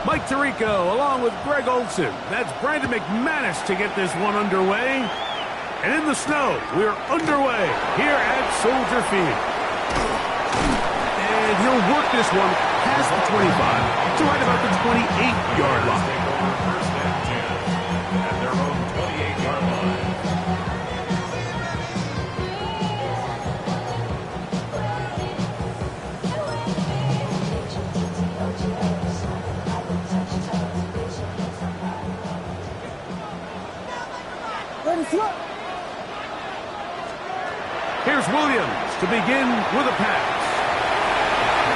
Mike Tirico along with Greg Olson. That's Brandon McManus to get this one underway. And in the snow, we're underway here at Soldier Field. And he'll work this one past the 25 to right about the 28-yard line. First and 10 at their own 28-yard line. Here's Williams to begin with a pass.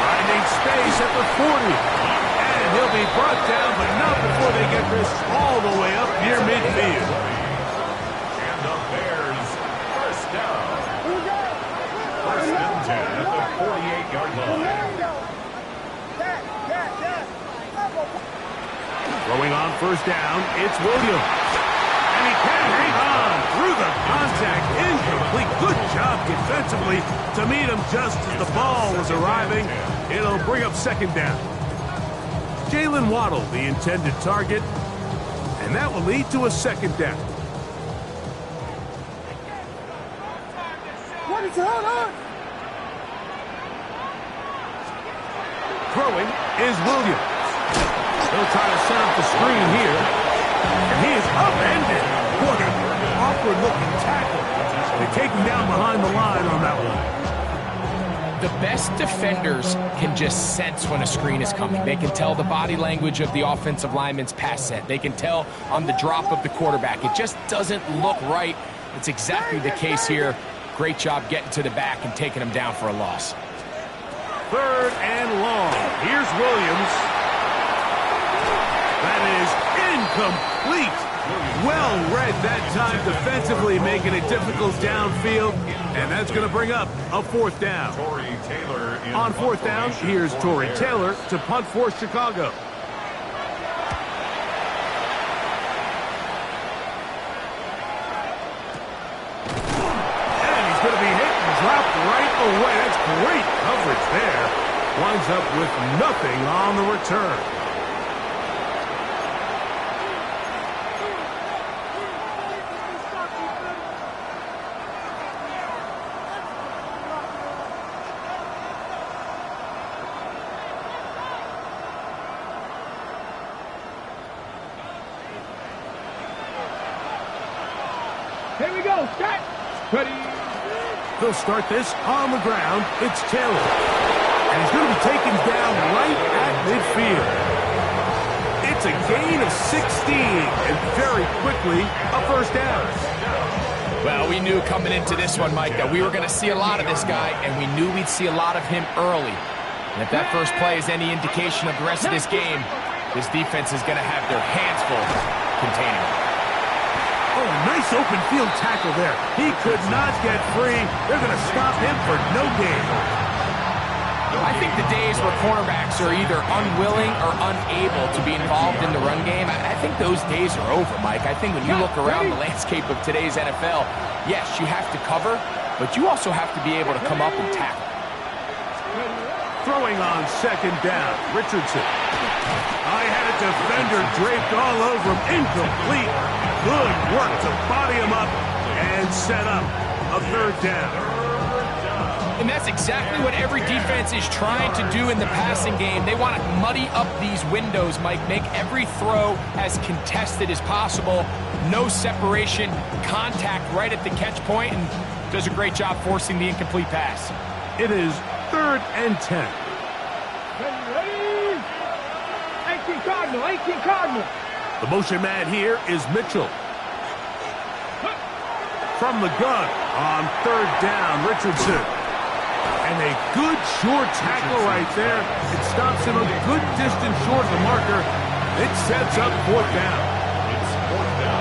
Finding space at the 40. And he'll be brought down, but not before they get this all the way up near midfield. And the Bears, first down. First and 10 at the 48-yard line. Throwing on first down, it's Williams. And he can hang on through the contact. Incomplete. Good job defensively to meet him just as the ball was arriving. It'll bring up second down. Jalen Waddle, the intended target. And that will lead to a second down. What is going on? Throwing is Williams. He'll try to set up the screen here. And he is upended. What an awkward-looking tackle. They take him down behind the line on that one. The best defenders can just sense when a screen is coming. They can tell the body language of the offensive lineman's pass set. They can tell on the drop of the quarterback. It just doesn't look right. It's exactly the case here. Great job getting to the back and taking him down for a loss. Third and long. Here's Williams. That is incomplete. Well read that time defensively, making it difficult downfield. And that's going to bring up a fourth down. On fourth down, here's Torrey Taylor to punt for Chicago. And he's going to be hit and dropped right away. That's great coverage there. Winds up with nothing on the return. Here we go. Set. Ready. They'll start this on the ground. It's Taylor. And he's going to be taken down right at midfield. It's a gain of 16. And very quickly, a first down. Well, we knew coming into this one, Mike, that we were going to see a lot of this guy, and we knew we'd see a lot of him early. And if that first play is any indication of the rest of this game, this defense is going to have their hands full containing him. Oh, nice open field tackle there. He could not get free. They're going to stop him for no gain. I think the days where cornerbacks are either unwilling or unable to be involved in the run game, I think those days are over, Mike. I think when you look around the landscape of today's NFL, yes, you have to cover, but you also have to be able to come up and tackle. Throwing on second down, Richardson. I had a defender draped all over him. Incomplete. Good work to body him up and set up a third down. And that's exactly what every defense is trying to do in the passing game. They want to muddy up these windows, Mike. Make every throw as contested as possible. No separation, contact right at the catch point, and does a great job forcing the incomplete pass. It is third and 10. Ready. 18 Cardinal. 18 Cardinal. The motion man here is Mitchell. From the gun on third down, Richardson. And a good short tackle right there. It stops him a good distance short of the marker. It sets up fourth down.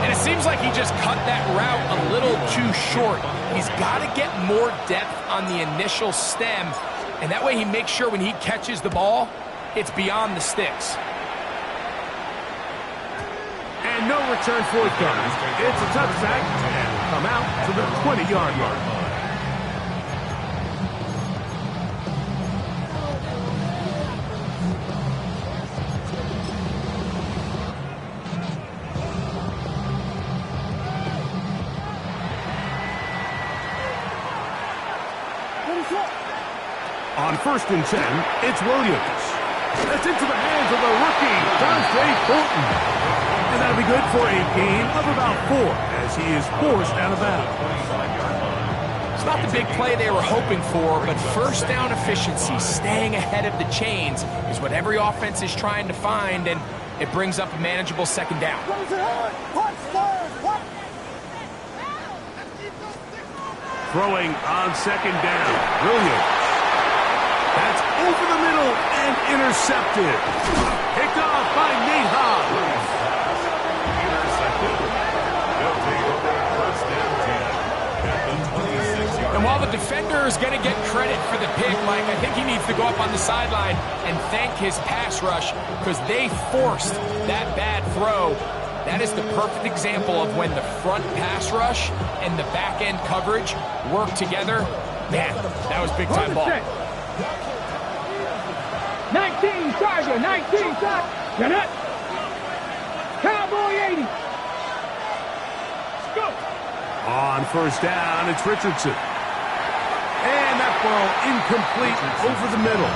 And it seems like he just cut that route a little too short. He's got to get more depth on the initial stem, and that way he makes sure when he catches the ball, it's beyond the sticks. And no return forthcoming. It's a touchback, and will come out to the 20-yard line. first and 10, it's Williams. That's into the hands of the rookie, Dante Thornton. And that'll be good for a gain of about 4 as he is forced out of bounds. It's not the big play they were hoping for, but first down efficiency, staying ahead of the chains, is what every offense is trying to find, and it brings up a manageable second down. Throwing on second down, Williams. That's over the middle and intercepted. Picked off by Nate Hobbs. And while the defender is going to get credit for the pick, Mike, I think he needs to go up on the sideline and thank his pass rush because they forced that bad throw. That is the perfect example of when the front pass rush and the back end coverage work together. Man, that was big time ball. 19 Tiger, 19 Tiger. Get it. Cowboy 80. Go. On first down, it's Richardson. And that ball incomplete over the middle.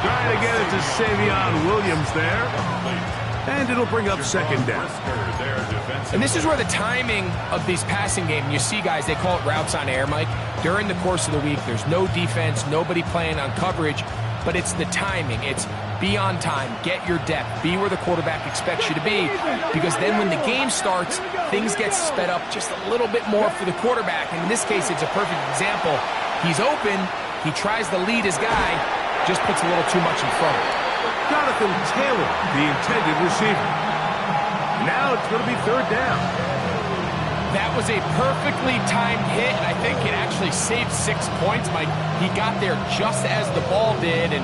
Trying to get it to Savion Williams there. And it'll bring up second down. And this is where the timing of these passing game, you see guys, they call it routes on air, Mike. During the course of the week, there's no defense, nobody playing on coverage, but it's the timing. It's be on time, get your depth, be where the quarterback expects you to be, because then when the game starts, things get sped up just a little bit more for the quarterback. And in this case, it's a perfect example. He's open, he tries to lead his guy, just puts a little too much in front. Jonathan Taylor, the intended receiver. Now it's going to be third down. That was a perfectly timed hit, and I think it actually saved 6 points, Mike. He got there just as the ball did, and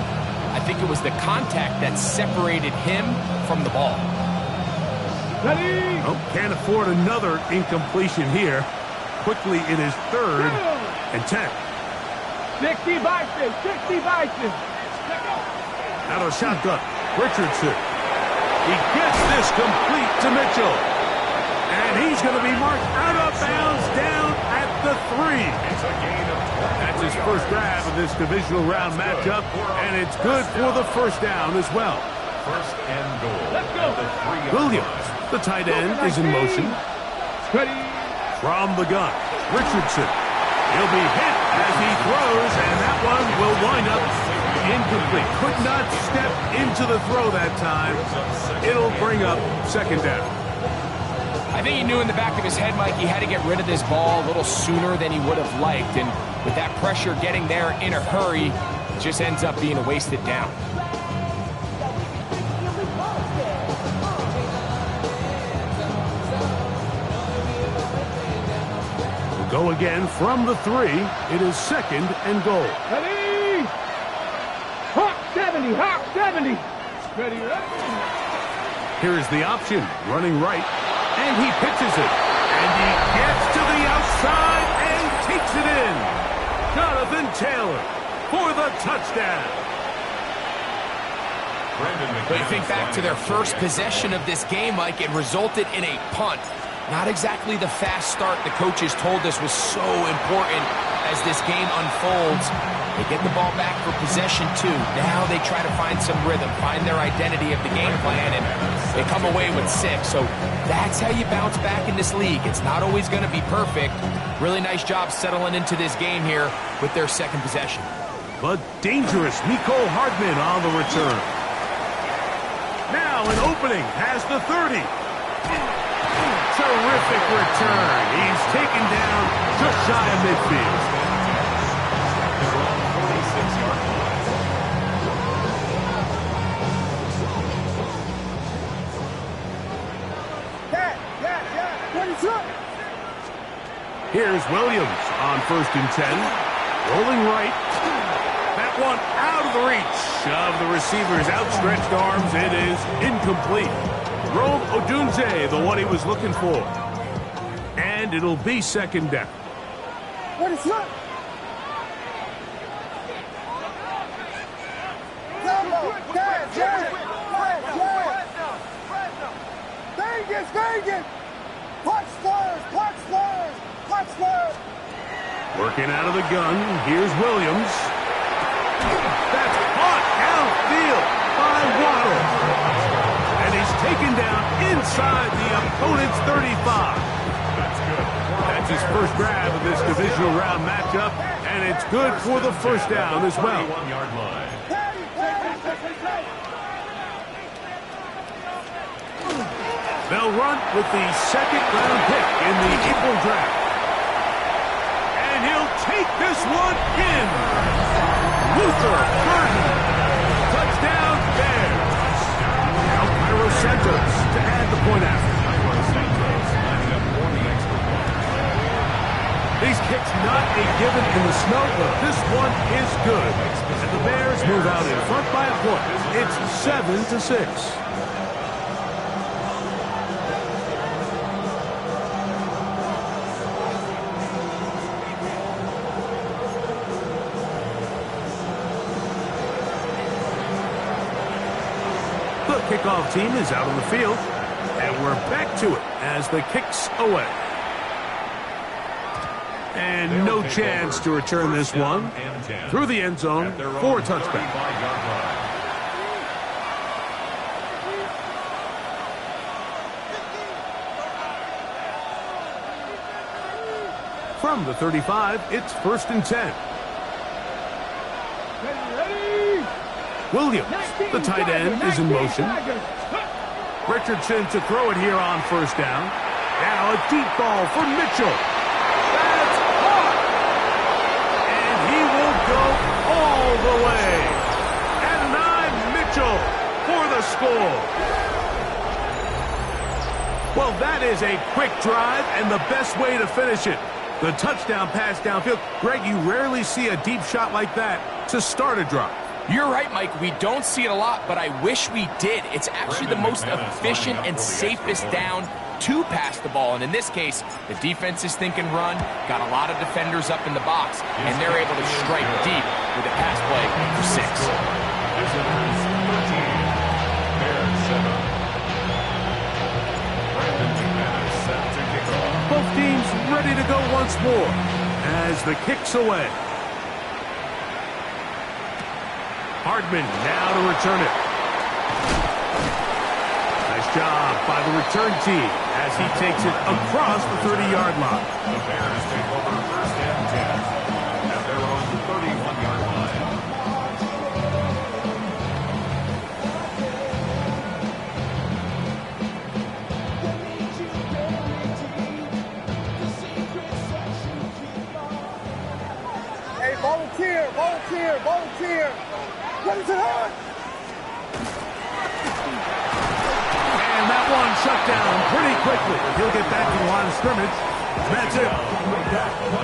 I think it was the contact that separated him from the ball. Oh, can't afford another incompletion here. Quickly, it is third and 10. 60 Bison, 60 Bison. Out of shotgun, Richardson. He gets this complete to Mitchell. And he's going to be marked out of bounds down at the 3. That's his first grab of this divisional round matchup, and it's good for the first down as well. First and goal. Let's go. Williams, the tight end, is in motion. From the gun, Richardson. He'll be hit as he throws, and that one will wind up incomplete. Could not step into the throw that time. It'll bring up second down. I think he knew in the back of his head, Mike, he had to get rid of this ball a little sooner than he would have liked. And with that pressure getting there in a hurry, it just ends up being a wasted down. We'll go again from the 3. It is second and goal. Ready? Hawk 70, Hawk 70. Ready, Here's the option, running right. And he pitches it. And he gets to the outside and takes it in. Jonathan Taylor for the touchdown. But you think back to their first possession of this game, Mike, it resulted in a punt. Not exactly the fast start the coaches told us was so important as this game unfolds. They get the ball back for possession 2. Now they try to find some rhythm, find their identity of the game plan, and they come away with 6. So that's how you bounce back in this league. It's not always going to be perfect. Really nice job settling into this game here with their second possession. But dangerous Mecole Hardman on the return. Now an opening has the 30. Terrific return. He's taken down just shy of midfield. Here's Williams on first and 10. Rolling right. That one out of the reach of the receiver's outstretched arms. It is incomplete. Rome Odunze, the one he was looking for. And it'll be second down. What is that? Vegas! Punch slurs! Working out of the gun. Here's Williams. first grab of this divisional round matchup, and it's good for the first down as well. 31-yard line. They'll run with the second-round pick in the April draft. And he'll take this one in. Luther Burden. Touchdown, Bears. Now Cairo Santos to add the point after. These kicks not a given in the snow, but this one is good. And the Bears move out in front by a point. It's 7-6. The kickoff team is out on the field, and we're back to it as the kick's away. And no chance to return this one through the end zone for a touchback. From the 35, it's 1st and 10. Williams, the tight end, is in motion. Richardson to throw it here on 1st down. Now a deep ball for Mitchell. That's caught. And he will go all the way. And Mitchell for the score. Well, that is a quick drive and the best way to finish it. The touchdown pass downfield. Greg, you rarely see a deep shot like that to start a drive. You're right, Mike. We don't see it a lot, but I wish we did. It's actually the most efficient and safest down to pass the ball. And in this case, the defense is thinking run, got a lot of defenders up in the box, and they're able to strike deep with a pass play for 6. Visitors 13, Bears 7. Set to kick off. Both teams ready to go once more as the kick's away. Hardman now to return it. Nice job by the return team as he takes it across the 30-yard line. The Bears take over 1st and 10 at their own 31-yard line. Hey, volunteer, volunteer, volunteer. What is it on? And that one shut down pretty quickly. He'll get back to the line of scrimmage. That's it.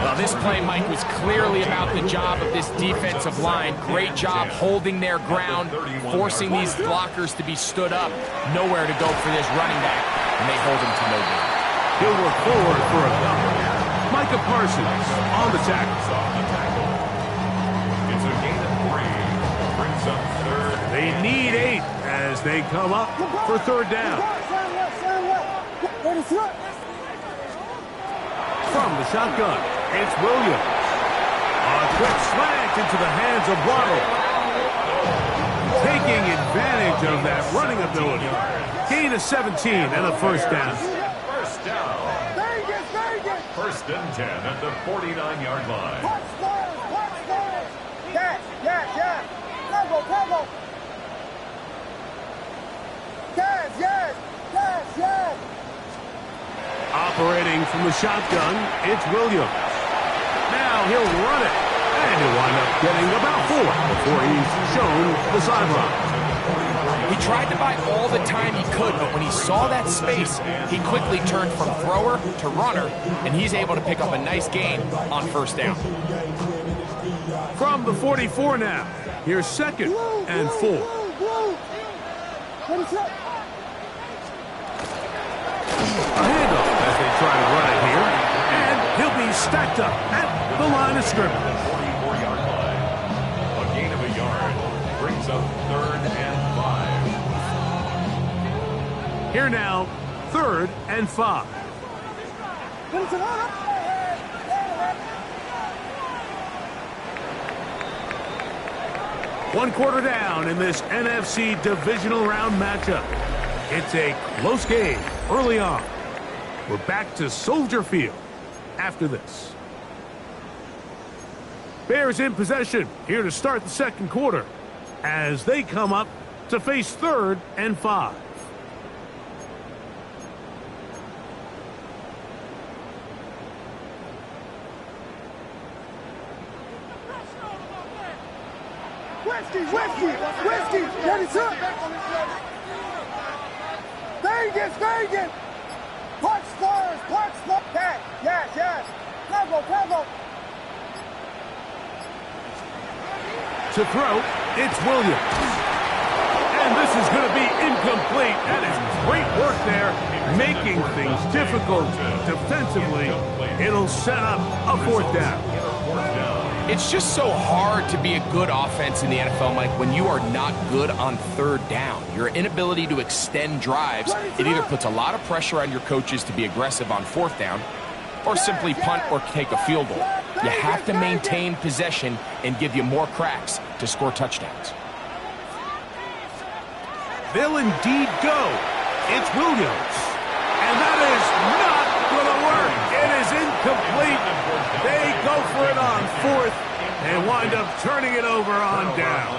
Well, this play, Mike, was clearly about the job of this defensive line. Great job holding their ground, forcing these blockers to be stood up. Nowhere to go for this running back, and they hold him to no gain. He'll work forward for a couple. Micah Parsons on the tackle. It's a gain of 3. Brings up 3rd. They need 8 as they come up for 3rd down. From the shotgun, it's Williams. A quick slant into the hands of Waddle. Taking advantage of that running ability. Gain of 17 and a 1st down. 1st down. 1st and 10 at the 49-yard line. Yes. Tackle. Yes. Operating from the shotgun, it's Williams. Now he'll run it. And he'll wind up getting about 4 before he's shown the sideline. He tried to buy all the time he could, but when he saw that space, he quickly turned from thrower to runner, and he's able to pick up a nice gain on 1st down. From the 44 now, here's 2nd and 4. A handoff as they try to run it here, and he'll be stacked up at the line of scrimmage. 44-yard line. A gain of a yard brings up 3rd and 5. Here now, 3rd and 5. One quarter down in this NFC divisional round matchup. It's a close game early on. We're back to Soldier Field. after this. Bears in possession here to start the second quarter as they come up to face 3rd and 5. Whiskey, get it up. Vegas. Punch squares, yes. Travel. To throw, it's Williams. And this is going to be incomplete. That is great work there, making things difficult defensively. It'll set up a 4th down. It's just so hard to be a good offense in the NFL, Mike, when you are not good on 3rd down. Your inability to extend drives, it either puts a lot of pressure on your coaches to be aggressive on 4th down or simply punt or take a field goal. You have to maintain possession and give you more cracks to score touchdowns. They'll indeed go. It's Williams. And that is not going to work. It is incomplete. They go for it on 4th and wind up turning it over on down.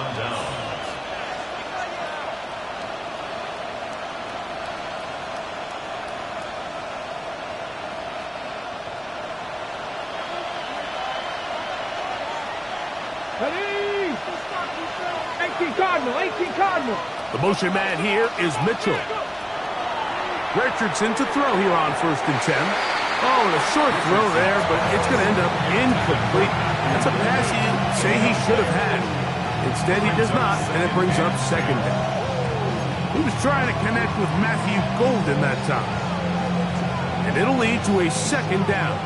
Ready? 18 Cardinal. The motion man here is Mitchell. Richardson to throw here on 1st and 10. Oh, and a short throw there, but it's going to end up incomplete. That's a pass you say he should have had. Instead, he does not, and it brings up 2nd down. He was trying to connect with Matthew Golden that time. And it'll lead to a 2nd down.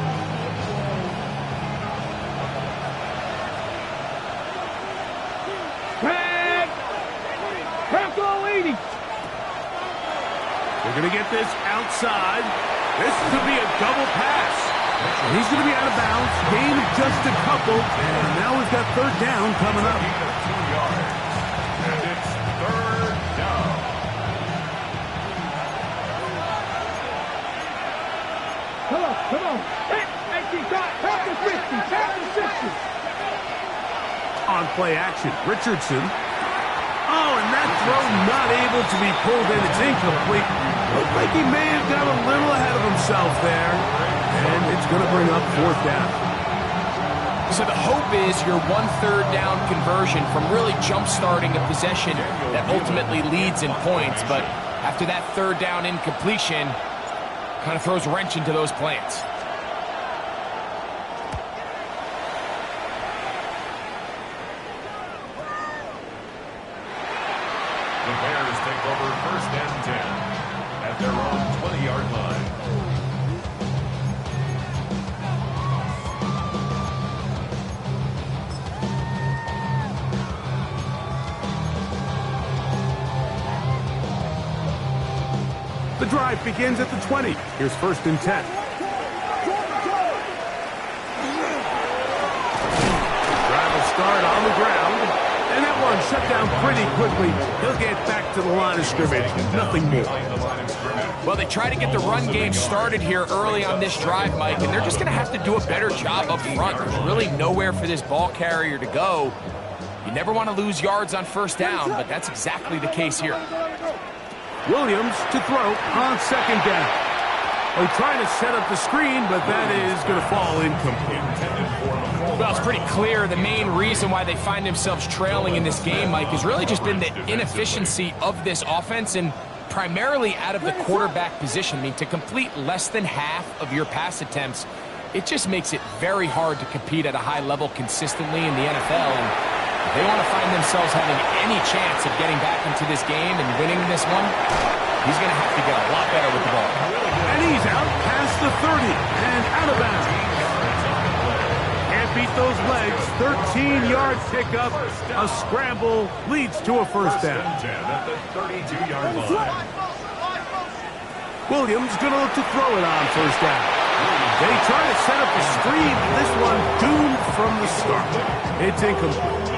They're going to get this outside. This could be a double pass. And he's going to be out of bounds. Gain of just a couple. And now we've got 3rd down coming up. 2 yards. And it's 3rd down. Come on. On play action, Richardson. Oh, and that throw not able to be pulled in. It's incomplete. Looked like he may have got a little ahead of himself there. And it's going to bring up 4th down. So the hope is your 1/3 down conversion from really jump-starting a possession that ultimately leads in points. But after that 3rd down incompletion, kind of throws a wrench into those plans. The Bears take over 1st and 10 at their own 20-yard line. The drive begins at the 20. Here's 1st and 10. Drive will start on the ground. And that one shut down pretty quickly. He'll get back to the line of scrimmage. Nothing more. Well, they try to get the run game started here early on this drive, Mike, and they're just going to have to do a better job up front. There's really nowhere for this ball carrier to go. You never want to lose yards on 1st down, but that's exactly the case here. Williams to throw on 2nd down. Well, he's trying to set up the screen, but that is going to fall incomplete. Well, it's pretty clear the main reason why they find themselves trailing in this game, Mike, has really just been the inefficiency of this offense and primarily out of the quarterback position. I mean, to complete less than half of your pass attempts, it just makes it very hard to compete at a high level consistently in the NFL. And if they want to find themselves having any chance of getting back into this game and winning this one, he's going to have to get a lot better with the ball. And he's out past the 30 and out of bounds. Can't beat those legs. 13-yard pickup. A scramble leads to a 1st down. At the 32-yard line. Williams going to look to throw it on 1st down. They try to set up a screen. This one doomed from the start. It's incomplete.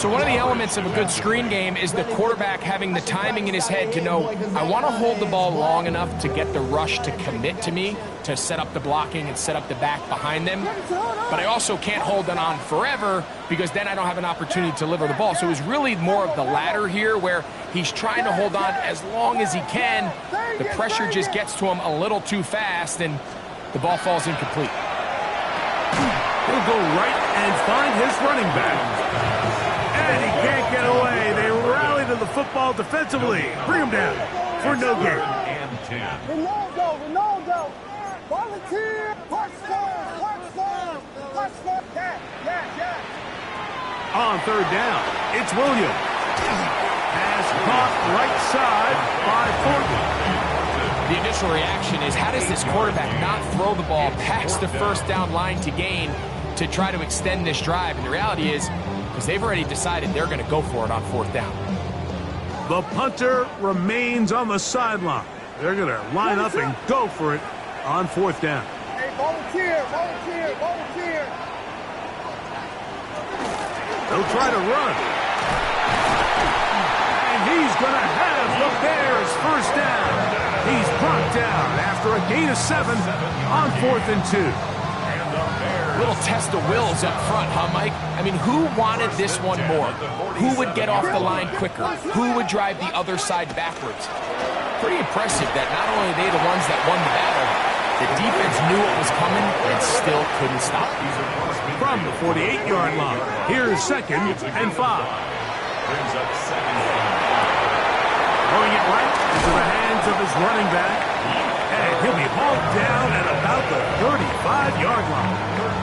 So one of the elements of a good screen game is the quarterback having the timing in his head to know, I want to hold the ball long enough to get the rush to commit to me, to set up the blocking and set up the back behind them. But I also can't hold it on forever because then I don't have an opportunity to deliver the ball. So it was really more of the latter here where he's trying to hold on as long as he can. The pressure just gets to him a little too fast and the ball falls incomplete. He'll go right and find his running back. And he can't get away. They rally to the football defensively. Bring him down for no gain. Ronaldo. Volunteer. Touchdown. Yeah. On third down, it's Williams. Pass caught right side by Thornton. The initial reaction is, how does this quarterback not throw the ball past the first down line to gain to try to extend this drive? And the reality is, because they've already decided they're going to go for it on fourth down. The punter remains on the sideline. They're going to line up and go for it on fourth down. Hey, volunteer. They'll try to run. And he's going to have the Bears first down. He's brought down after a gain of 7 on 4th and 2. Little test of wills up front, huh, Mike? I mean, who wanted this one more? Who would get off the line quicker? Who would drive the other side backwards? Pretty impressive that not only are they the ones that won the battle, the defense knew it was coming and still couldn't stop it. From the 48-yard line, here's 2nd and 5. Brings up 2nd and 5. Throwing it right into the hands of his running back. And he'll be hauled down at about the 35-yard line.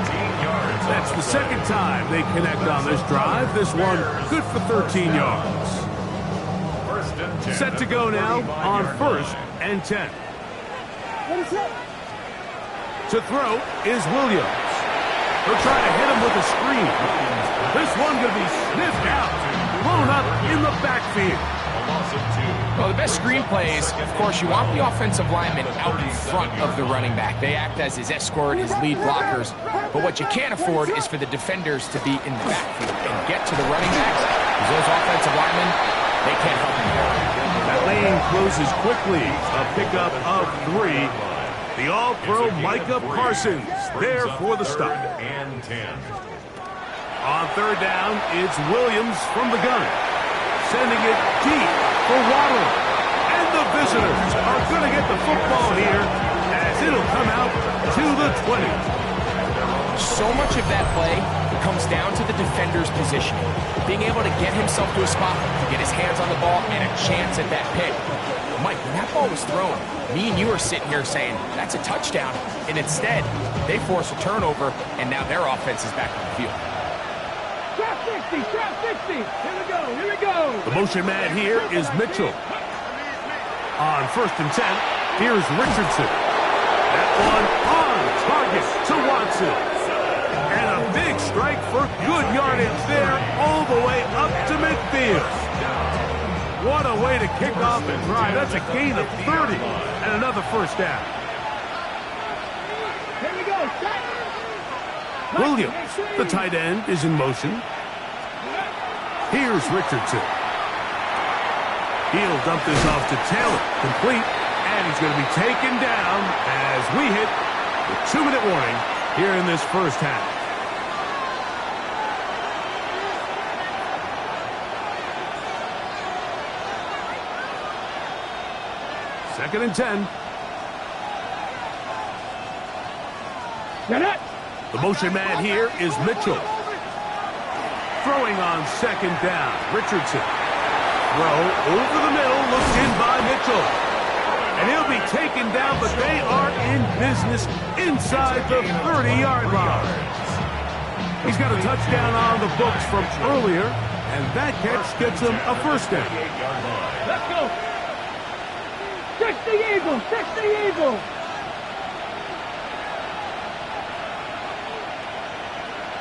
13 yards. That's the second time they connect on this drive. This one good for 13 yards. First and 10. Set to go now on 1st and 10. To throw is Williams. They'll try to hit him with a screen. This one going to be sniffed out, blown up in the backfield. Well, the best screen plays, of course, you want the offensive lineman out in front of the running back. They act as his escort, his lead blockers. But what you can't afford is for the defenders to be in the backfield and get to the running backs. Because those offensive linemen, they can't help him there. That lane closes quickly. A pickup of 3. The All-Pro Micah Parsons there for the stop. And 10. On third down, it's Williams from the gun. Sending it deep for Waddle. And the visitors are going to get the football here as it'll come out to the 20. So much of that play comes down to the defender's positioning. Being able to get himself to a spot, to get his hands on the ball, and a chance at that pick. Mike, when that ball was thrown, me and you are sitting here saying, that's a touchdown. And instead, they force a turnover, and now their offense is back on the field. Trap 60. Here we go. The motion man here is Mitchell. On 1st and 10, here's Richardson. That one on target to Watson. And a big strike for good yardage there all the way up to midfield. What a way to kick off the drive. That's a gain of 30 and another first down. Here we go. Williams, the tight end, is in motion. Here's Richardson. He'll dump this off to Taylor. Complete. And he's going to be taken down as we hit the 2-minute warning here in this first half. Second and 10. The motion man here is Mitchell. Throwing on 2nd down, Richardson. Throw over the middle, looked in by Mitchell. And he'll be taken down, but they are in business inside the 30-yard line. He's got a touchdown on the books from earlier, and that catch gets him a first down. Let's go. Fix the Eagle.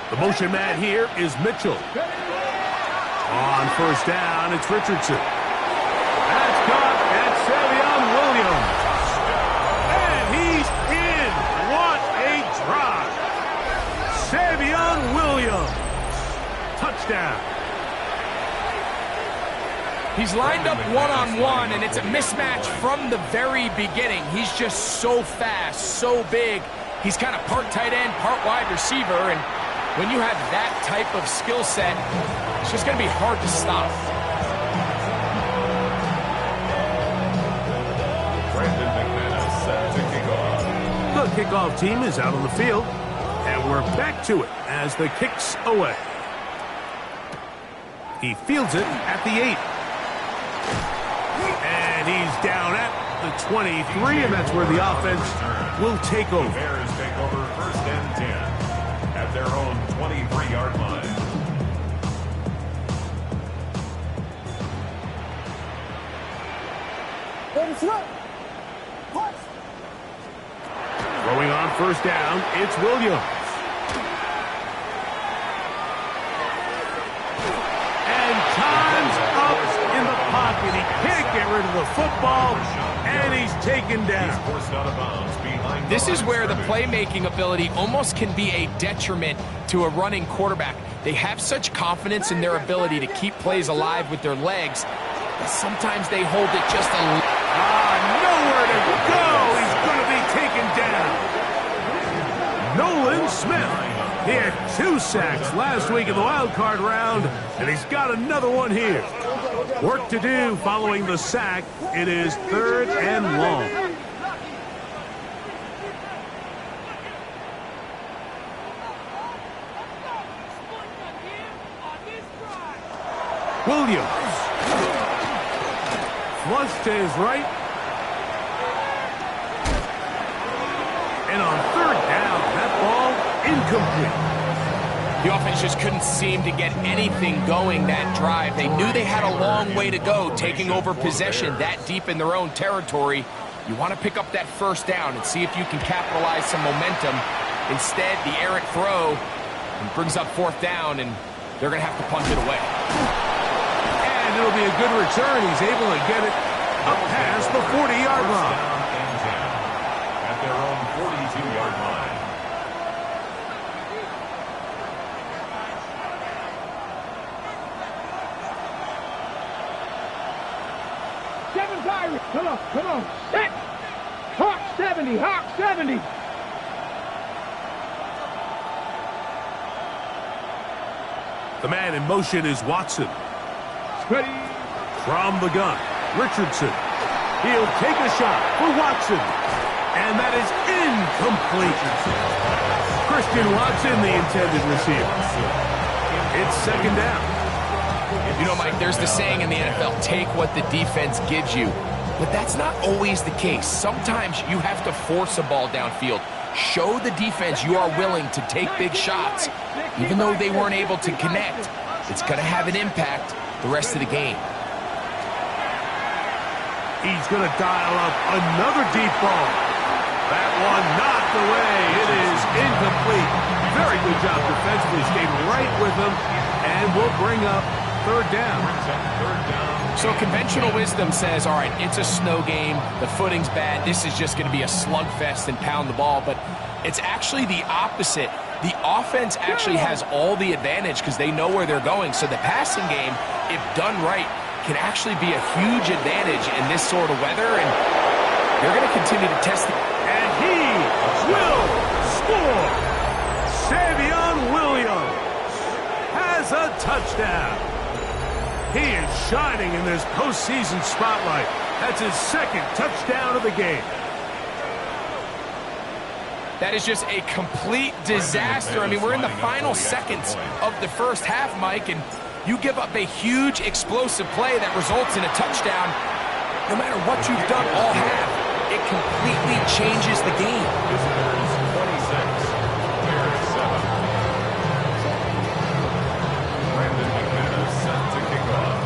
The motion man here is Mitchell. On 1st down, it's Richardson. That's caught at Savion Williams. And he's in. What a drive. Savion Williams. Touchdown. He's lined up one-on-one, and it's a mismatch from the very beginning. He's just so fast, so big. He's kind of part tight end, part wide receiver, and when you have that type of skill set, it's just going to be hard to stop. The kickoff team is out on the field, and we're back to it as the kick's away. He fields it at the 8. And he's down at the 23, and that's where the offense will take over. The Bears take over 1st and 10 at their own 23-yard line. Throwing on 1st down, it's Williams. And time's up in the pocket. He can't get rid of the football, and he's taken down. He's forced out of bounds behind This is where the playmaking ability almost can be a detriment to a running quarterback. They have such confidence in their ability to keep plays alive with their legs, but sometimes they hold it just a little. Nowhere to go. He's going to be taken down. Nolan Smith. He had 2 sacks last week in the wild card round, and he's got another one here. Work to do following the sack. It is 3rd and long. Williams. Flush to his right. And on 3rd down, that ball incomplete. The offense just couldn't seem to get anything going that drive. They knew they had a long way to go, taking over possession that deep in their own territory. You want to pick up that 1st down and see if you can capitalize some momentum. Instead, the errant throw brings up 4th down, and they're going to have to punt it away. And it'll be a good return. He's able to get it up past the 40-yard line. At their own 42-yard line. Come on. Set. Hawk 70. The man in motion is Watson. Ready. From the gun, Richardson. He'll take a shot for Watson. And that is incomplete. Christian Watson, the intended receiver. It's 2nd down. You know, Mike, there's the saying in the NFL, take what the defense gives you. But that's not always the case. Sometimes you have to force a ball downfield. Show the defense you are willing to take big shots. Even though they weren't able to connect, it's going to have an impact the rest of the game. He's going to dial up another deep ball. That one knocked away. It is incomplete. Very good job defensively. Stayed right with him. And we'll bring up 3rd down. So conventional wisdom says, all right, it's a snow game. The footing's bad. This is just going to be a slugfest and pound the ball. But it's actually the opposite. The offense actually has all the advantage because they know where they're going. So the passing game, if done right, can actually be a huge advantage in this sort of weather. And they're going to continue to test it. And he will score. Savion Williams has a touchdown. He is shining in this postseason spotlight. That's his 2nd touchdown of the game. That is just a complete disaster. I mean, we're in the final seconds of the 1st half, Mike, and you give up a huge explosive play that results in a touchdown. No matter what you've done all half, it completely changes the game. This is 26. Bears 7. Brandon McManus set to kick off.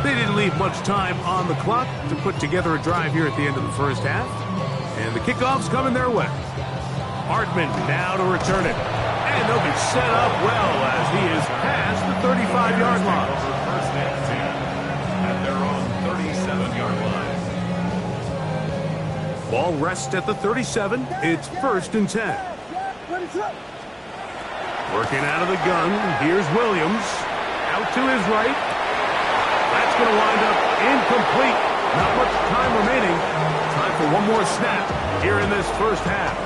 They didn't leave much time on the clock to put together a drive here at the end of the 1st half. And the kickoff's coming their way. Hartman now to return it. And they'll be set up well as he is past the 35-yard line. First and 10 at their own 37-yard line. Ball rests at the 37. It's 1st and 10. Working out of the gun. Here's Williams. Out to his right. That's going to wind up incomplete. Not much time remaining. Time for one more snap here in this first half.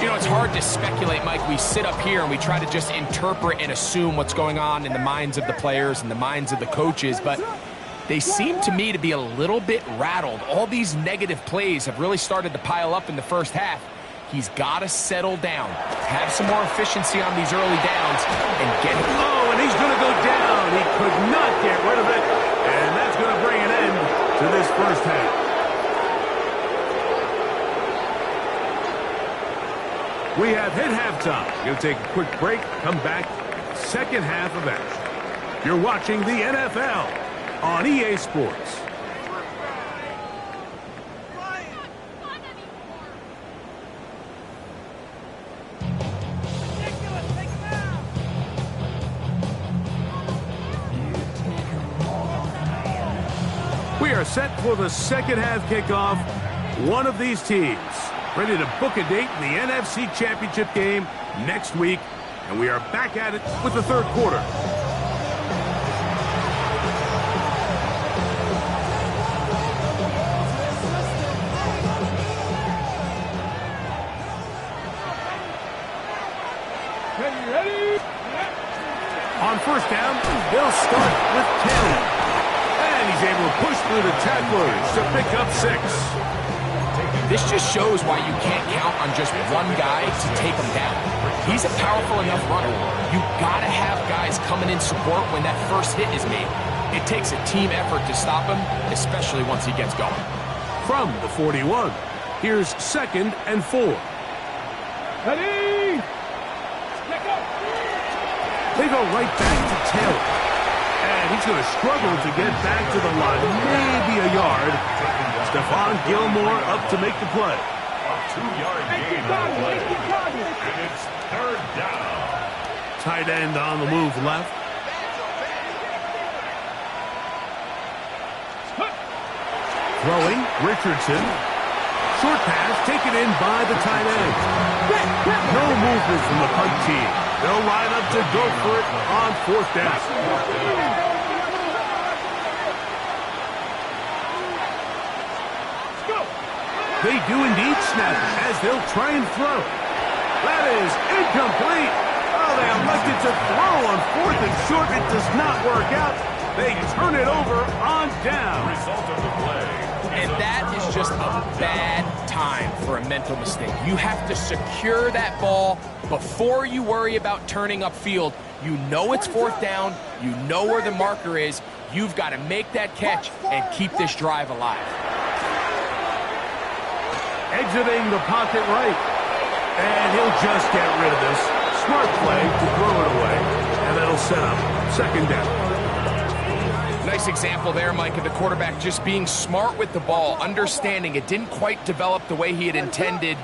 You know, it's hard to speculate, Mike. We sit up here and we try to just interpret and assume what's going on in the minds of the players and the minds of the coaches, but they seem to me to be a little bit rattled. All these negative plays have really started to pile up in the first half. He's got to settle down, have some more efficiency on these early downs, and get it. Oh, and he's going to go down. He could not get rid of it, and that's going to bring an end to this first half. We have hit halftime. Going to take a quick break, come back, second half of action. You're watching the NFL on EA Sports. We are set for the second half kickoff. One of these teams ready to book a date in the NFC Championship game next week, and we are back at it with the third quarter. Ready? On first down, they'll start with Taylor. And he's able to push through the tacklers to pick up 6. This just shows why you can't count on just one guy to take him down. He's a powerful enough runner. You gotta have guys coming in support when that first hit is made. It takes a team effort to stop him, especially once he gets going. From the 41, here's 2nd and 4. Ready? They go right back to Taylor. And he's going to struggle to get back to the line, maybe a yard. Stephon Gilmore up to make the play. A 2-yard gain on the play. And it's third down. Tight end on the move left. Throwing, Richardson. Short pass taken in by the tight end. No movement from the punt team. They'll line up to go for it on 4th down. They do indeed snap as they'll try and throw. That is incomplete. Oh, they elected to throw on 4th and short. It does not work out. They turn it over on down. Result of the play. And that is just a bad time for a mental mistake. You have to secure that ball before you worry about turning upfield. You know it's 4th down. You know where the marker is. You've got to make that catch and keep this drive alive. Exiting the pocket right. And he'll just get rid of this. Smart play to throw it away. And that'll set up 2nd down. Nice example there, Mike, of the quarterback just being smart with the ball, understanding it didn't quite develop the way he had intended.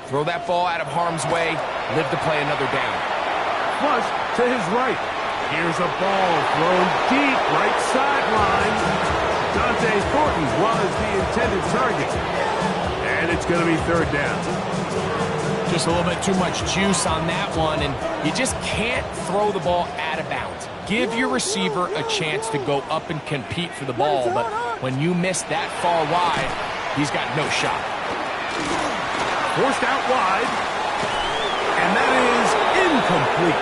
Throw that ball out of harm's way, live to play another down. Flush to his right. Here's a ball thrown deep right sideline. Dante Thornton was the intended target. And it's going to be 3rd down. Just a little bit too much juice on that one, and you just can't throw the ball out of bounds. Give your receiver a chance to go up and compete for the ball, but when you miss that far wide, he's got no shot. Forced out wide, and that is incomplete.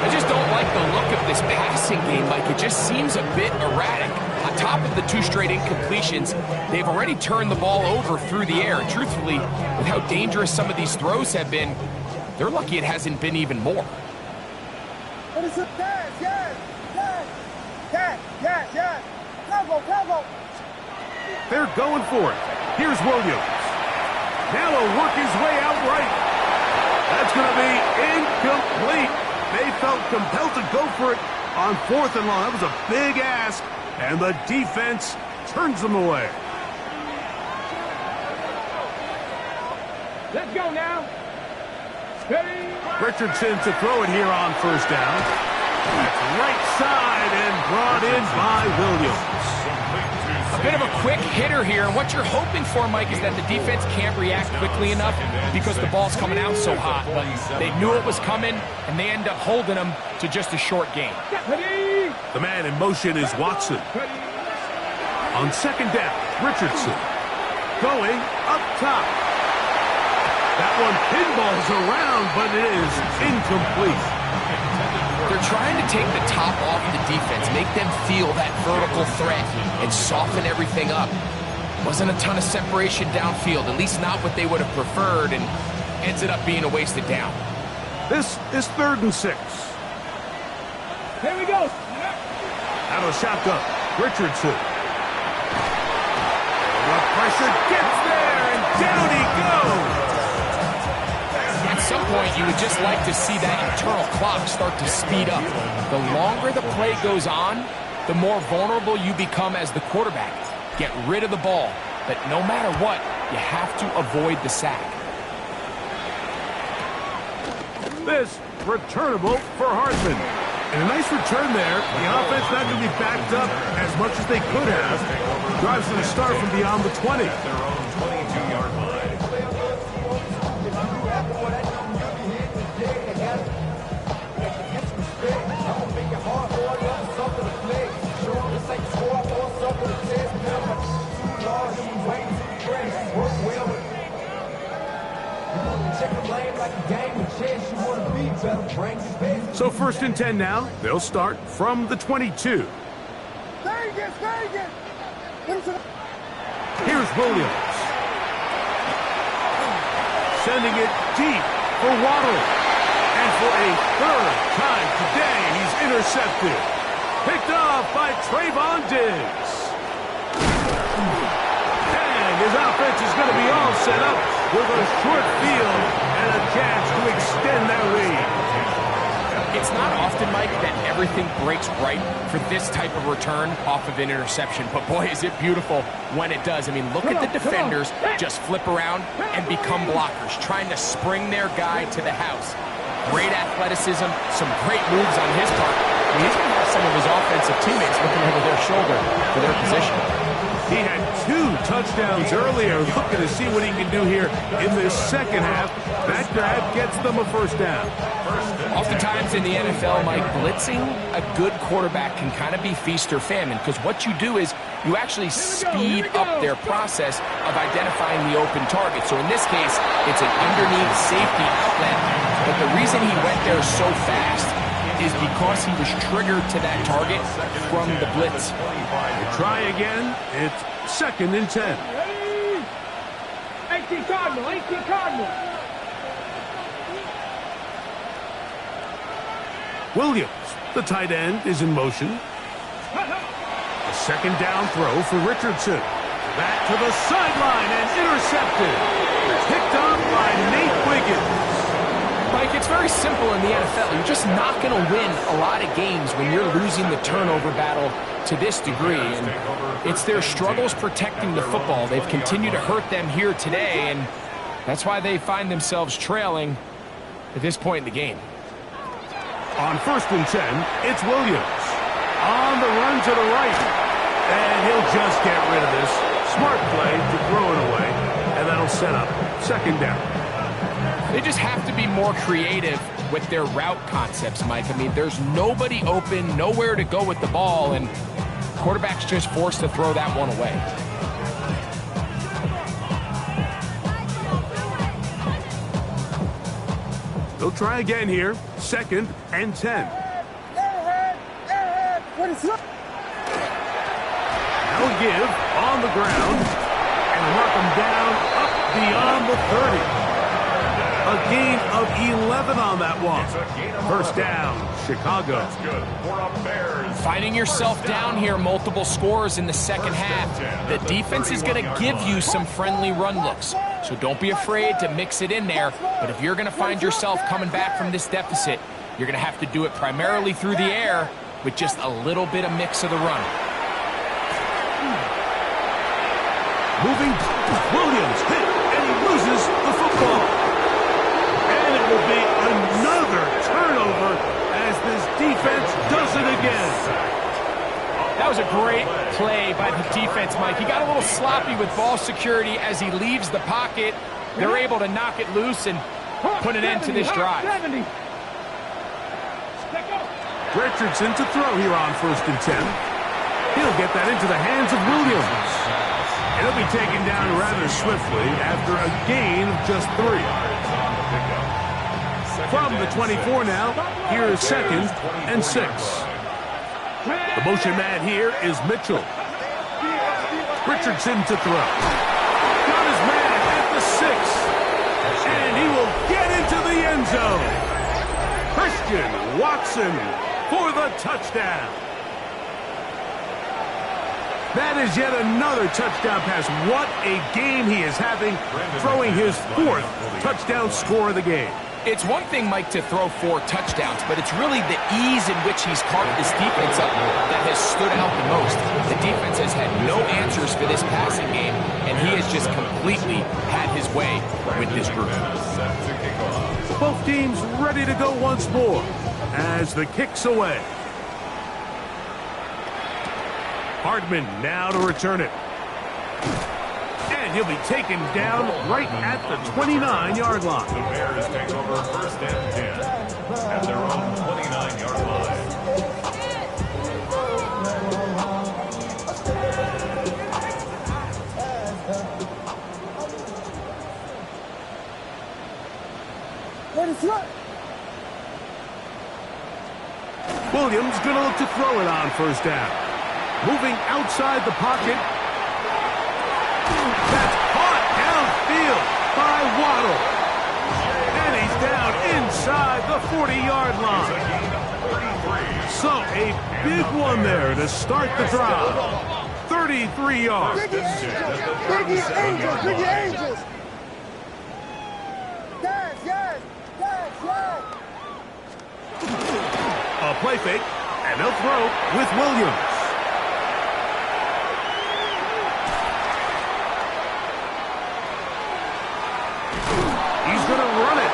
I just don't like the look of this passing game, Mike. It just seems a bit erratic. On top of the 2 straight incompletions, they've already turned the ball over through the air. And truthfully, with how dangerous some of these throws have been, they're lucky it hasn't been even more. What is it? Yes. Combo. They're going for it. Here's Williams. Now he'll work his way out right. That's going to be incomplete. They felt compelled to go for it on 4th and long. That was a big ask, and the defense turns them away. Let's go now. Ready? Richardson to throw it here on 1st down. That's right side and brought in by Williams. A bit of a quick hitter here, and what you're hoping for, Mike, is that the defense can't react quickly enough because the ball's coming out so hot. But they knew it was coming, and they end up holding them to just a short gain. The man in motion is Watson. On second down, Richardson going up top. That one pinballs around, but it is incomplete. They're trying to take the top off the defense, make them feel that vertical threat, and soften everything up. Wasn't a ton of separation downfield, at least not what they would have preferred, and ended up being a wasted down. This is 3rd and 6. Here we go. Out of shotgun, Richardson. The pressure gets there, and down he goes. At some point, you would just like to see that internal clock start to speed up. The longer the play goes on, the more vulnerable you become as the quarterback. Get rid of the ball, but no matter what, you have to avoid the sack. This returnable for Hartman. And a nice return there. The offense not going to be backed up as much as they could have. Drives to the start from beyond the 20. Their own 22-yard line. So 1st and 10 now. They'll start from the 22. Here's Williams. Sending it deep for Waddle. And for a 3rd time today, he's intercepted. Picked off by Trayvon Diggs. And his offense is going to be all set up with a short field and a chance to extend that lead. It's not often, Mike, that everything breaks right for this type of return off of an interception. But boy, is it beautiful when it does. I mean, look at the defenders just flip around and become blockers, trying to spring their guy to the house. Great athleticism, some great moves on his part. And he's going to have some of his offensive teammates looking over their shoulder for their position. He had 2 touchdowns earlier, looking to see what he can do here in this second half. That grab gets them a 1st down. Oftentimes in the NFL, Mike, blitzing a good quarterback can kind of be feast or famine, because what you do is you actually speed up their process of identifying the open target. So in this case, it's an underneath safety outlet, but the reason he went there so fast is because he was triggered to that target from the blitz. They try again. It's 2nd and 10. 18 Cardinal, 18 Cardinal. Williams, the tight end, is in motion. A 2nd down throw for Richardson. Back to the sideline and intercepted. Picked up by Nate Wiggins. Mike, it's very simple in the NFL. You're just not going to win a lot of games when you're losing the turnover battle to this degree. And it's their struggles protecting the football. They've continued to hurt them here today, and that's why they find themselves trailing at this point in the game. On 1st and 10, it's Williams. On the run to the right. And he'll just get rid of this. Smart play to throw it away. And that'll set up 2nd down. They just have to be more creative with their route concepts, Mike. I mean, there's nobody open, nowhere to go with the ball, and quarterback's just forced to throw that one away. They'll try again here. 2nd and 10. That'll give on the ground and mark them down up beyond the 30. A gain of 11 on that one. 1st down, Chicago. Finding yourself down here, multiple scores in the second half. The defense is going to give you some friendly run looks. So don't be afraid to mix it in there. But if you're going to find yourself coming back from this deficit, you're going to have to do it primarily through the air with just a little bit of mix of the run. Moving, Williams hit, and he loses the football. And it will be another turnover as this defense does it again. That was a great play by the defense, Mike. He got a little sloppy with ball security as he leaves the pocket. They're able to knock it loose and put an end to this drive. Richardson to throw here on 1st and 10. He'll get that into the hands of Williams. He'll be taken down rather swiftly after a gain of just 3. From the 24 now, here's 2nd and 6. The motion man here is Mitchell. Richardson to throw. Got his man at the 6. And he will get into the end zone. Christian Watson for the touchdown. That is yet another touchdown pass. What a game he is having, throwing his 4th touchdown score of the game. It's one thing, Mike, to throw 4 touchdowns, but it's really the ease in which he's carved this defense up that has stood out the most. The defense has had no answers for this passing game, and he has just completely had his way with this group. Both teams ready to go once more as the kick's away. Hardman now to return it. And he'll be taken down right at the 29-yard line. The Bears take over 1st and 10 at their own 29-yard line. Let it run. Williams going to look to throw it on 1st down. Moving outside the pocket. That's caught downfield by Waddle. And he's down inside the 40-yard line. So a big one there to start the drive. 33 yards. Biggie Angels, Biggie Angels. Yes. A play fake, and they'll throw with Williams. He's going to run it.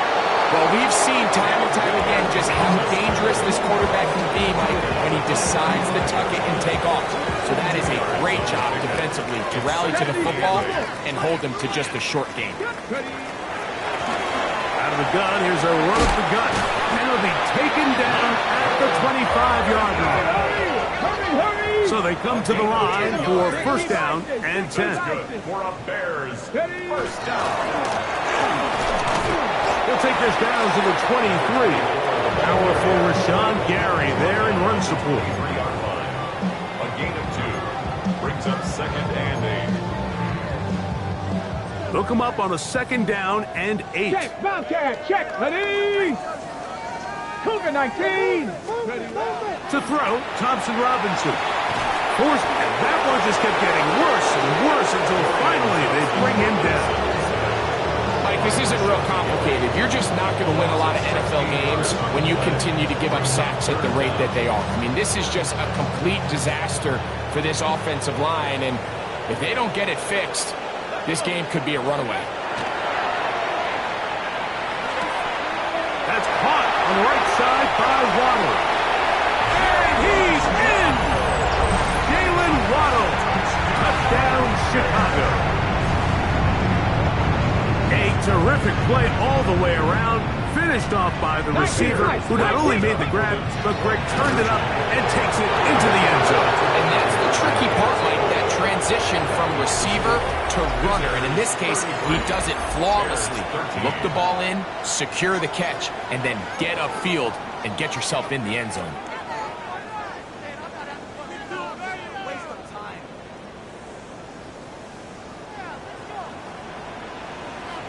Well, we've seen time and time again just how dangerous this quarterback can be, Mike, when he decides to tuck it and take off. So that is a great job defensively to rally to the football and hold them to just a short game. Out of the gun, here's a run of the gut. And it'll be taken down at the 25-yard line. So they come to the line for 1st down and 10. For a Bears 1st down. They'll take this down to the 23. Powerful Rashawn Gary there in run support. 3-yard line. A gain of 2 brings up 2nd and 8. They'll come up on a 2nd down and 8. Check, Bobcat, check, ready? Cougar 19. To throw, Thompson Robinson. Forced, and that one just kept getting worse and worse until finally they bring him down. Mike, this isn't real complicated. You're just not going to win a lot of NFL games when you continue to give up sacks at the rate that they are. I mean, this is just a complete disaster for this offensive line, and if they don't get it fixed, this game could be a runaway. That's caught on the right side by Waddle. And he's in! Jalen Waddle. Touchdown, Chicago. A terrific play all the way around. Finished off by the receiver, who not only made the grab, but Greg turned it up and takes it into the end zone. And that's the tricky part, Mike, that transition from receiver to runner. And in this case, he does it flawlessly. Look the ball in, secure the catch, and then get upfield and get yourself in the end zone.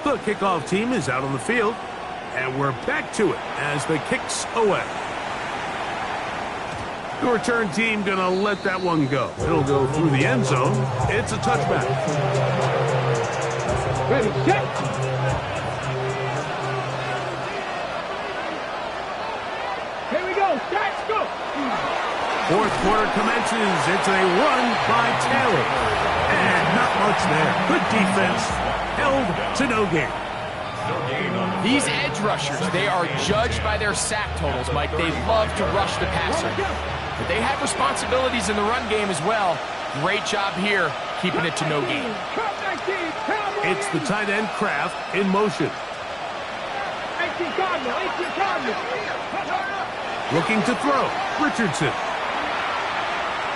The kickoff team is out on the field, and we're back to it as the kick's away. The return team going to let that one go. It'll go through the end zone. It's a touchback. Ready, check. Here we go, catch, go. 4th quarter commences. It's a run by Taylor. And not much there. Good defense. Held to no gain. No gain on the These edge rushers, they are judged by their sack totals, Mike. They love to rush the passer. But they have responsibilities in the run game as well. Great job here, keeping it to no gain. It's the tight end Kraft in motion. 18 Cardinal, 18 Cardinal. Looking to throw. Richardson.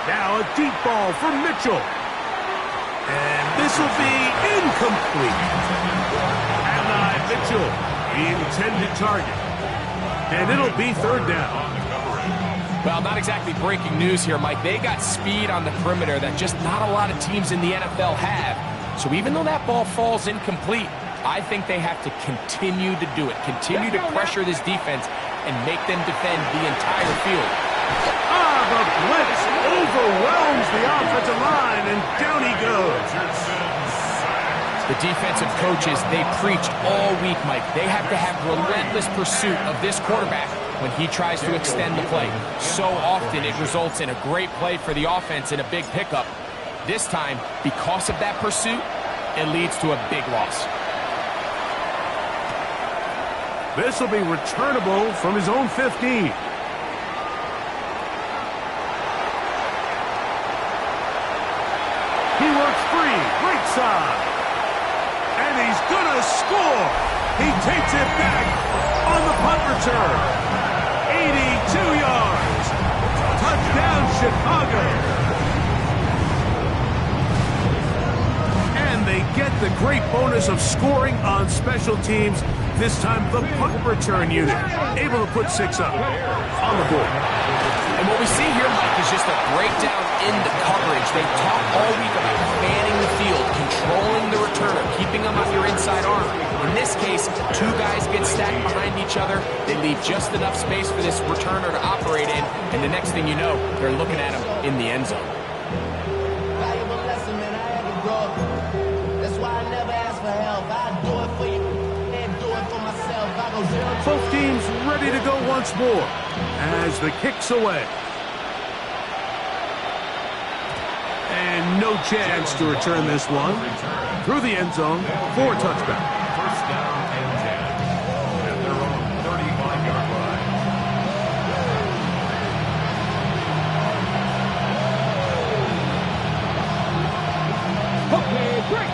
Now a deep ball for Mitchell. And this will be incomplete. And Mitchell, the intended target. And it'll be third down. Well, not exactly breaking news here, Mike. They got speed on the perimeter that just not a lot of teams in the NFL have. So even though that ball falls incomplete, I think they have to continue to do it. Continue to pressure this defense and make them defend the entire field. The blitz overwhelms the offensive line, and down he goes. The defensive coaches, they preached all week, Mike. They have to have relentless pursuit of this quarterback when he tries to extend the play. So often it results in a great play for the offense and a big pickup. This time, because of that pursuit, it leads to a big loss. This will be returnable from his own 15. He works free, right side. And he's gonna score. He takes it back on the punt return. 82 yards. Touchdown, Chicago. And they get the great bonus of scoring on special teams. This time, the punt return unit able to put 6 up on the board. And what we see here, Mike, is just a breakdown in the coverage. They talk all week about manning the field, controlling the returner, keeping them on your inside arm. In this case, 2 guys get stacked behind each other. They leave just enough space for this returner to operate in, and the next thing you know, they're looking at him in the end zone. Valuable lesson, man. I had to grow up. That's why I never ask for help. I do it for you and do it for myself. I go 0. Both teams ready to go once more as the kick's away. And no chance to return this one. Through the end zone for a touchdown. First down and 10 at their own 35-yard line. Okay, break.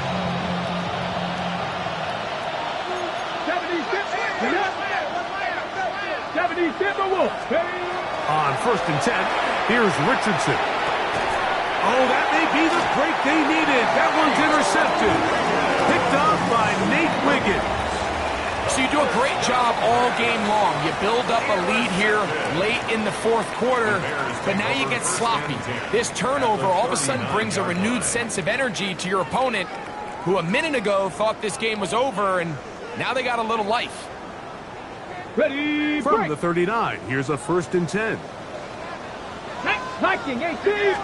77 Wolf. On first and 10, here's Richardson. Oh, that may be the break they needed. That one's intercepted. Picked up by Nate Wiggins. So you do a great job all game long. You build up a lead here late in the fourth quarter, but now you get sloppy. This turnover all of a sudden brings a renewed sense of energy to your opponent, who a minute ago thought this game was over, and now they got a little life. Ready, From break. the 39, here's a first and 10. Hiking, 18.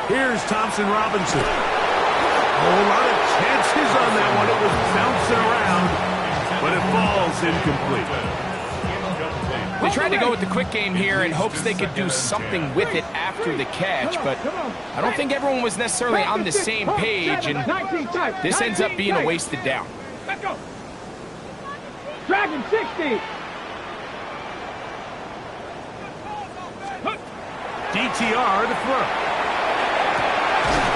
Here's Thompson Robinson. Oh, a lot of chances on that one. It was bouncing around, but it falls incomplete. They tried to go with the quick game here in hopes they could do something with it after the catch, but I don't think everyone was necessarily on the same page, and this ends up being a wasted down. Let's go. Dragon 60. DTR to throw.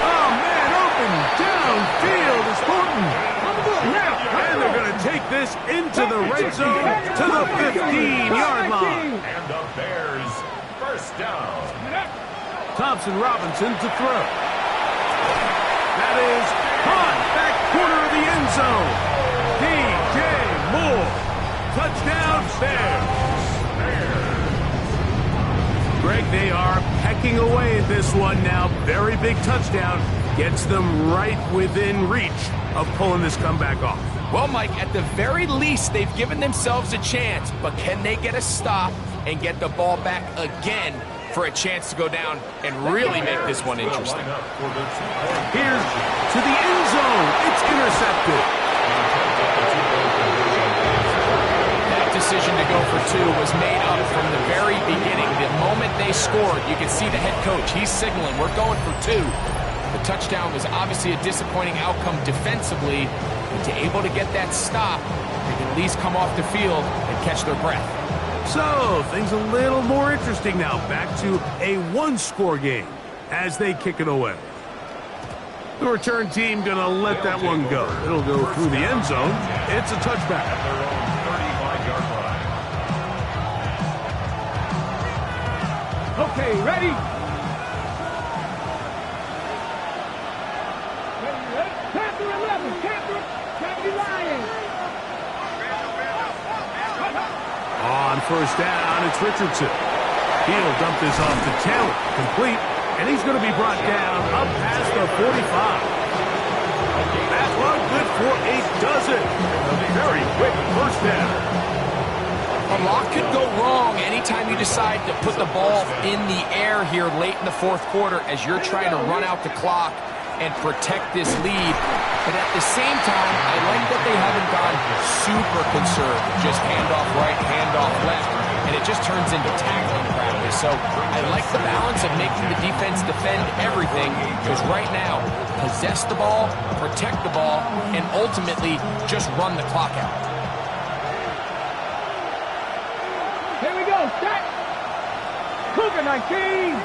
Oh, man, open downfield is Thornton. And they're going to take this into the red zone to the 15-yard line. And the Bears first down. Thompson Robinson to throw. That is caught back corner of the end zone. DJ Moore. Touchdown, Bears. Greg, they are pecking away at this one now. Very big touchdown. Gets them right within reach of pulling this comeback off. Well, Mike, at the very least, they've given themselves a chance, but can they get a stop and get the ball back again for a chance to go down and really make this one interesting? Here's to the end zone. It's intercepted. That decision to go for 2 was made up from the very beginning. The moment they scored, you can see the head coach. He's signaling, we're going for 2. The touchdown was obviously a disappointing outcome defensively, but to able to get that stop, they're going to at least come off the field and catch their breath. So, things a little more interesting now. Back to a one-score game as they kick it away. The return team going to let that one go. It'll go through the end zone. It's a touchback. At their own 35-yard line. Okay, ready? Panther 11, Panther, County Lions. On first down, it's Richardson. He'll dump this off to Taylor. Complete. And he's going to be brought down up past the 45. That one good for a dozen. A very quick first down. A lot could go wrong anytime you decide to put the ball in the air here late in the fourth quarter as you're trying to run out the clock and protect this lead. But at the same time, I like that they haven't gone super conservative. Just handoff right, handoff left. And it just turns into tackling practice. So I like the balance of making the defense defend everything, because right now, possess the ball, protect the ball, and ultimately just run the clock out. Here we go, set. Cougar 19.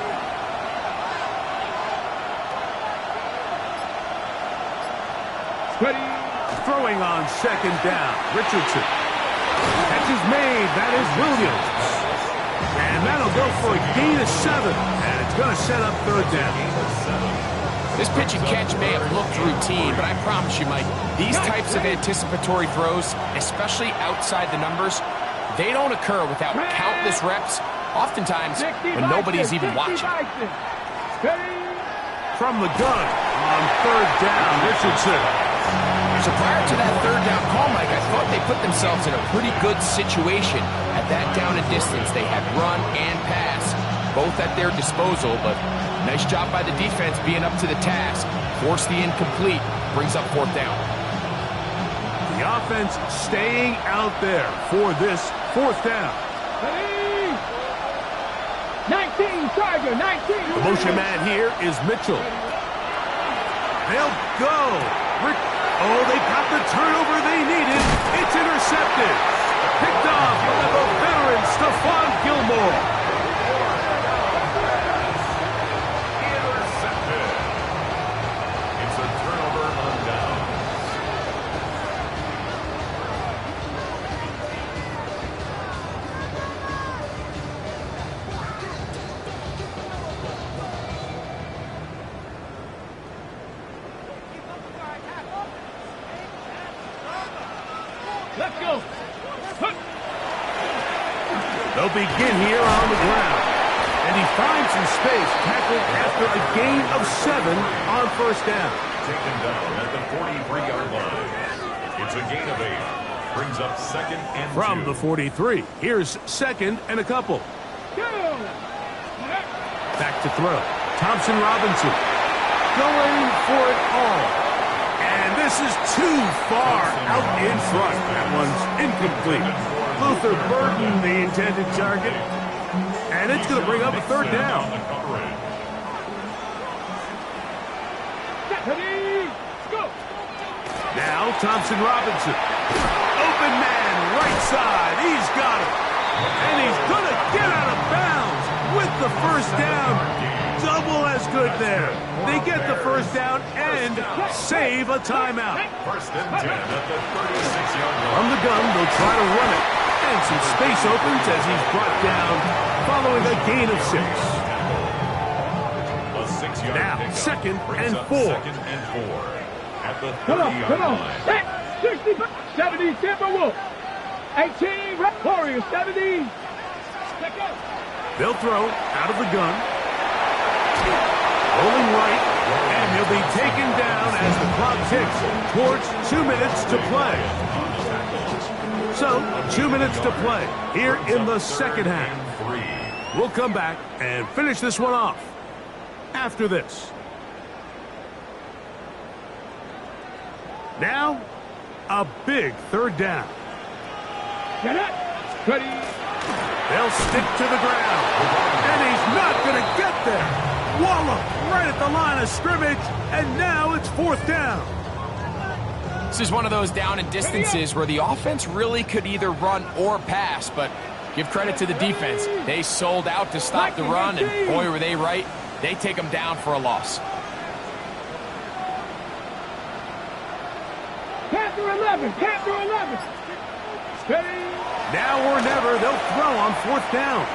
Ready. Throwing on second down, Richardson. Catch is made. That is Williams. And that'll go for a gain of 7. And it's going to set up third down. This pitch and catch may have looked routine, but I promise you, Mike, these types of anticipatory throws, especially outside the numbers, they don't occur without countless reps, oftentimes when nobody's even watching. From the gun on third down, Richardson. So prior to that third down call, Mike, I thought they put themselves in a pretty good situation at that down and distance. They had run and pass, both at their disposal, but nice job by the defense being up to the task. Force the incomplete, brings up fourth down. The offense staying out there for this fourth down. 19, Tiger, 19. The motion man here is Mitchell. They'll go. Oh, they got the turnover they needed. It's intercepted. Picked off by the veteran Stephon Gilmore. Intercepted. It's a turnover on downs. Let's go. They'll begin here on the ground. And he finds some space, tackled after a gain of 7 on first down. Taken down at the 43-yard line. It's a gain of 8. Brings up second and 2. From the 43, here's second and a couple. Back to throw. Thompson Robinson going for it all. And this is too far out in front. That one's incomplete. Luther Burton, the intended target. And it's going to bring up a third down. Now Thompson Robinson. Open man, right side. He's got it. And he's going to get out of bounds with the first down. Double as good there. They get the first down and save a timeout. First and 10 at the 36-yard line. From the gun, they'll try to run it. And some space opens as he's brought down following a gain of 6. A 6-yard Now, pickup second brings and up 4. Second and 4 at the 30-yard Come on. line. Set. 60, 70, Timberwolf. 18, Warriors, 70. They'll throw out of the gun. Rolling right. And he'll be taken down as the clock ticks towards 2 minutes to play. So, 2 minutes to play here in the second half. We'll come back and finish this one off after this. Now, a big third down. Get it. Ready. They'll stick to the ground. And he's not going to get there. Wallop right at the line of scrimmage. And now it's fourth down. This is one of those down and distances where the offense really could either run or pass, but give credit to the defense. They sold out to stop the run, and boy, were they right. They take them down for a loss. Panther 11, Panther 11. Steady. Now or never, they'll throw on 4th down.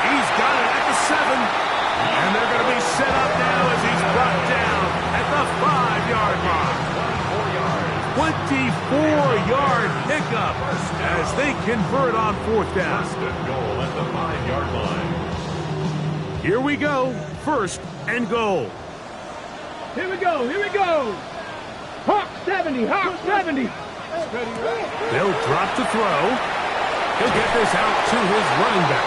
He's got it at the 7. And they're going to be set up now as he's brought down at the 5-yard line. 24-yard pickup as they convert on 4th down. First and goal at the 5-yard line. Here we go. 1st and goal. Here we go, here we go. Hawk 70, Hawk 70. They'll drop to throw. He'll get this out to his running back.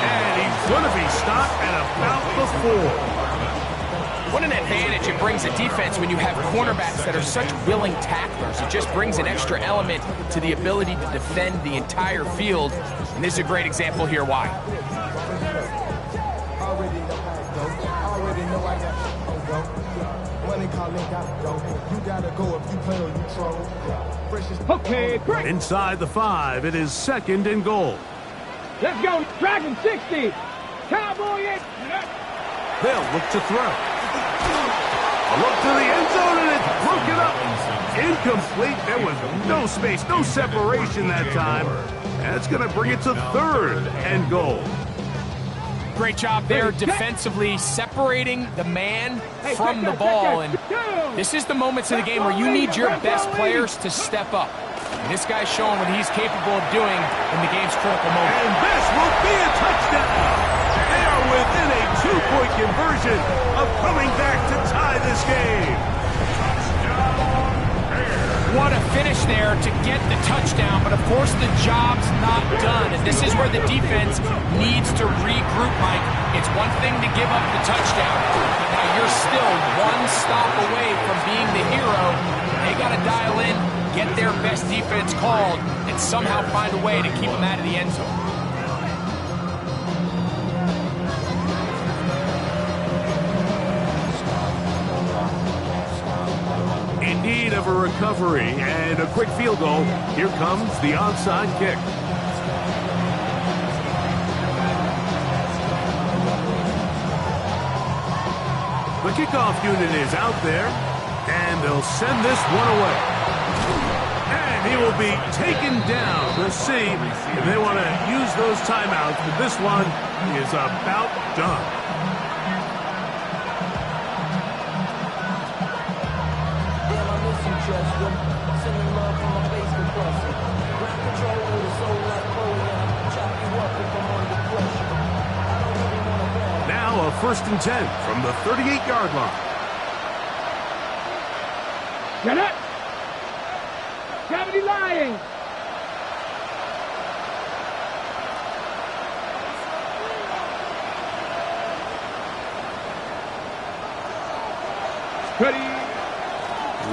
And he's going to be stopped at about the 4. What an advantage it brings a defense when you have cornerbacks that are such willing tacklers. It just brings an extra element to the ability to defend the entire field. And this is a great example here why. Okay, great. Inside the 5, it is 2nd and goal. Let's go, Dragon 60. Cowboy 8. They'll look to throw. A look to the end zone, and it's broken up. Incomplete. There was no space, no separation that time. That's going to bring it to 3rd and goal. Great job there defensively, separating the man from the ball. And this is the moments of the game where you need your best players to step up. And this guy's showing what he's capable of doing in the game's critical moment. And this will be a touchdown. They are within a 2-point conversion of coming back to tie this game. What a finish there to get the touchdown, but of course the job's not done. And this is where the defense needs to regroup, Mike. It's one thing to give up the touchdown, but now you're still one stop away from being the hero. They got to dial in, get their best defense called, and somehow find a way to keep them out of the end zone. In need of a recovery and a quick field goal. Here comes the onside kick. The kickoff unit is out there, and they'll send this one away. And he will be taken down. We'll see if they want to use those timeouts, but this one is about done. Now a 1st and 10 from the 38-yard line. Get it. 70 Lions. Ready.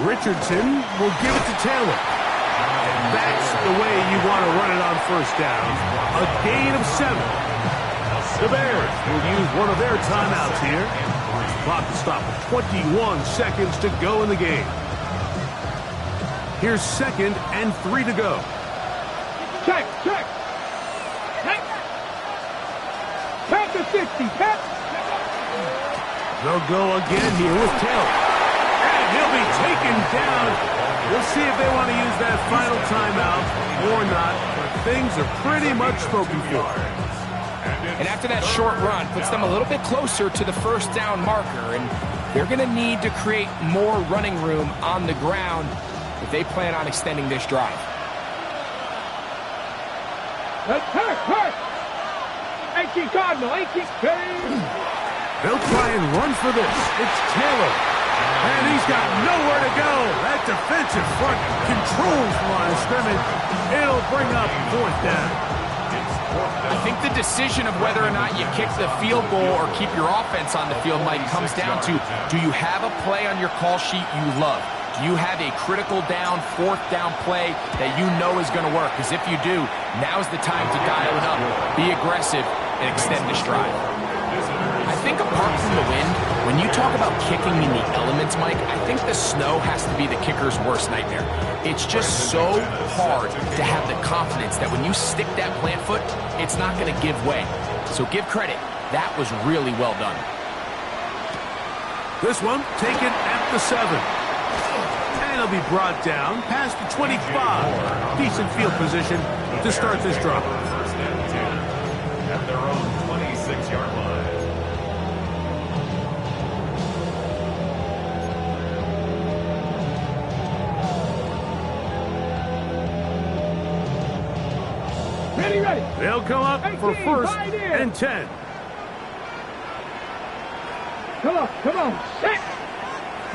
Richardson will give it to Taylor. And that's the way you want to run it on 1st down. A gain of 7. The Bears will use one of their timeouts here. Clock to stop with 21 seconds to go in the game. Here's 2nd and 3 to go. Check. Panther 60. They'll go again here with Taylor. And he'll be taken down. We'll see if they want to use that final timeout or not. But things are pretty much spoken for. And after that short run, puts them a little bit closer to the 1st down marker. And they're going to need to create more running room on the ground if they plan on extending this drive. Hurt. 18 Cardinal, 18. They'll try and run for this. It's Taylor. And he's got nowhere to go. That defensive front controls the line of scrimmage. It'll bring up 4th down. I think the decision of whether or not you kick the field goal or keep your offense on the field, Mike, comes down to, do you have a play on your call sheet you love? Do you have a critical down, 4th down play that you know is going to work? Because if you do, now's the time to dial it up, be aggressive, and extend this drive. I think think apart from the wind, when you talk about kicking in the elements, Mike, I think the snow has to be the kicker's worst nightmare. It's just so hard to have the confidence that when you stick that plant foot, it's not going to give way. So give credit. That was really well done. This one taken at the 7. And he'll be brought down past the 25. Decent field position to start this drive. First and 10 at their own 26-yard line. Ready, ready. They'll come up for 18, first right in. and 10. Come on. Set.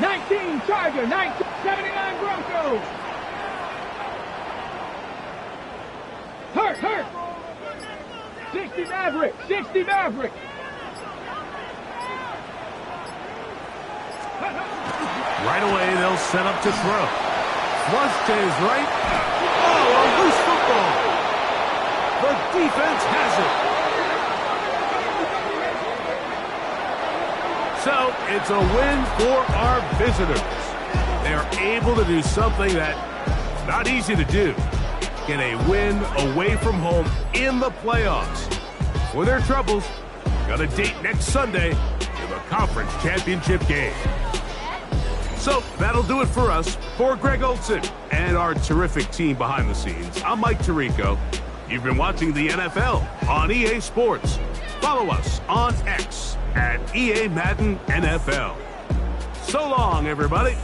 19 Charger, 79 Broncos. Hurt. 60 Maverick. Right away, they'll set up to throw. Flush to his right. Oh, a loose football. The defense has it. So, it's a win for our visitors. They're able to do something that's not easy to do. Get a win away from home in the playoffs. For their troubles, got a date next Sunday in the conference championship game. So, that'll do it for us. For Greg Olson and our terrific team behind the scenes, I'm Mike Tirico. You've been watching the NFL on EA Sports. Follow us on X at EA Madden NFL. So long, everybody.